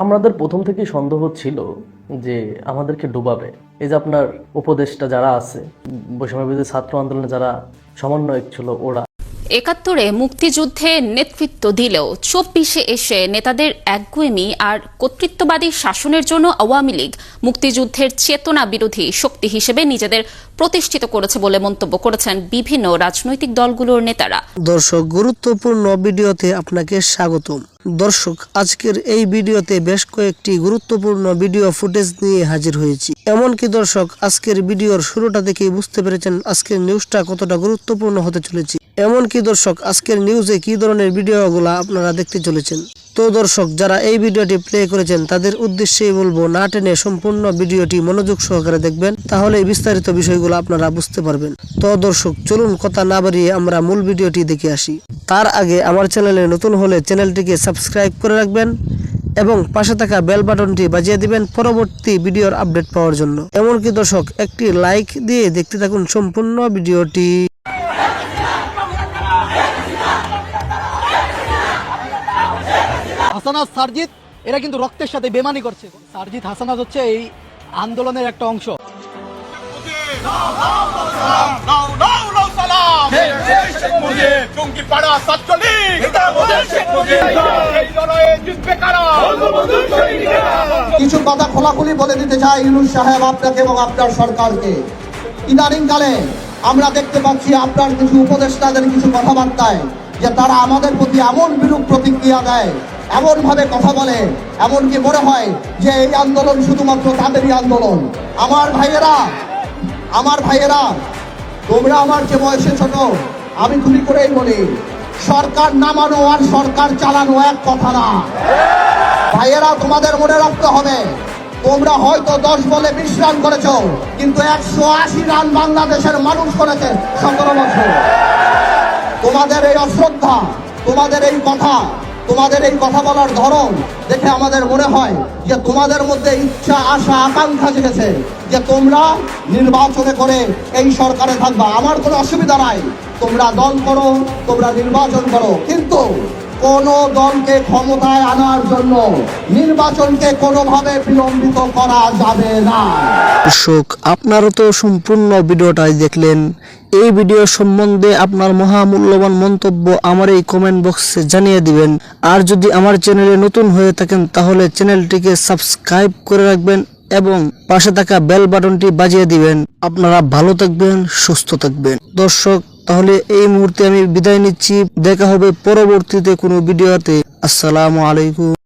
আমাদের প্রথম থেকেই সন্দেহ ছিল যে আমাদেরকে ডুবাবে। এই যে আপনার উপদেষ্টা যারা আছে, বৈষম্যবিরোধী ছাত্র আন্দোলনে যারা সমন্বয়ক ছিল, ওরা ৭১-এ মুক্তিযুদ্ধে নেতৃত্ব দিলেও ২৪-এ এসে নেতাদের একগুঁয়েমি আর কর্তৃত্ববাদী শাসনের জন্য আওয়ামী লীগ মুক্তিযুদ্ধের চেতনা বিরোধী শক্তি হিসেবে নিজেদের প্রতিষ্ঠিত করেছে বলে মন্তব্য করেছেন বিভিন্ন রাজনৈতিক দলগুলোর নেতারা। দর্শক, গুরুত্বপূর্ণ ভিডিওতে আপনাকে স্বাগতম। দর্শক, আজকের এই ভিডিওতে বেশ কয়েকটি গুরুত্বপূর্ণ ভিডিও ফুটেজ নিয়ে হাজির হয়েছি। এমনকি দর্শক, আজকের ভিডিওর শুরুটা দেখেই বুঝতে পেরেছেন আজকের নিউজটা কতটা গুরুত্বপূর্ণ হতে চলেছে। এমনকি দর্শক, আজকের নিউজে কি ধরনের ভিডিওগুলো আপনারা দেখতে চলেছেন। তো দর্শক, যারা এই ভিডিওটি প্লে করেছেন তাদের উদ্দেশ্যেই বলবো, না টেনে সম্পূর্ণ ভিডিওটি মনোযোগ সহকারে দেখবেন, তাহলে বিস্তারিত বিষয়গুলো আপনারা বুঝতে পারবেন। তো দর্শক, চলুন কথা না বাড়িয়ে আমরা মূল ভিডিওটি দেখে আসি। তার আগে আমার চ্যানেলে নতুন হলে চ্যানেলটিকে সাবস্ক্রাইব করে রাখবেন এবং পাশে থাকা বেল বাটনটি বাজিয়ে দিবেন পরবর্তী ভিডিওর আপডেট পাওয়ার জন্য। এমনকি দর্শক, একটি লাইক দিয়ে দেখতে থাকুন সম্পূর্ণ ভিডিওটি। হাসানাত সারজিৎ এরা কিন্তু রক্তের সাথে বেমানি করছে। সারজিৎ হাসানাত হচ্ছে এই আন্দোলনের একটা অংশ। কিছু কথা খোলাখুলি বলে দিতে চাই ইউনূস সাহেব আপনাকে এবং আপনার সরকারকে। ইদানিংকালে আমরা দেখতে পাচ্ছি আপনার কিছু উপদেষ্টাদের কিছু কথাবার্তায় যে তারা আমাদের প্রতি এমন বিরূপ প্রতিক্রিয়া দেয়, এমন ভাবে কথা বলে, এমনকি মনে হয় যে এই আন্দোলন শুধুমাত্র তাদেরই আন্দোলন। আমার ভাইয়েরা, তোমরা আমার যে বয়সে ছোট, আমি তুমি করেই বলি, সরকার নামানো আর সরকার চালানো এক কথা না। ভাইয়েরা, তোমাদের মনে রাখতে হবে, তোমরা হয়তো 10 বলে 20 রান করেছো, কিন্তু 180 রান বাংলাদেশের মানুষ করেছে 17 বছর। তোমাদের এই অশ্রদ্ধা, তোমাদের এই কথা বলার ধরন দেখে আমাদের মনে হয় যে তোমাদের মধ্যে ইচ্ছা, আশা, আকাঙ্ক্ষা জেগেছে যে তোমরা নির্বাচনে করে এই সরকারে থাকবা। আমার কোনো অসুবিধা নাই, তোমরা দল করো, তোমরা নির্বাচন করো, কিন্তু কোন দলকে ক্ষমতায় আনার জন্য নির্বাচনকে কোনোভাবে বিলম্বিত করা যাবে না। দর্শক, আপনারা তো সম্পূর্ণ ভিডিওটাই দেখলেন। এই ভিডিও সম্বন্ধে আপনার মহামূল্যবান মন্তব্য আমার এই কমেন্ট বক্সে জানিয়ে দিবেন। আর যদি আমার চ্যানেলে নতুন হয়ে থাকেন তাহলে চ্যানেলটিকে সাবস্ক্রাইব করে রাখবেন এবং পাশে থাকা বেল বাটনটি বাজিয়ে দিবেন। আপনারা ভালো থাকবেন, সুস্থ থাকবেন। দর্শক, তাহলে এই মুহূর্তে আমি বিদায় নিচ্ছি। দেখা হবে পরবর্তীতে কোনো ভিডিওতে। আসসালামু আলাইকুম।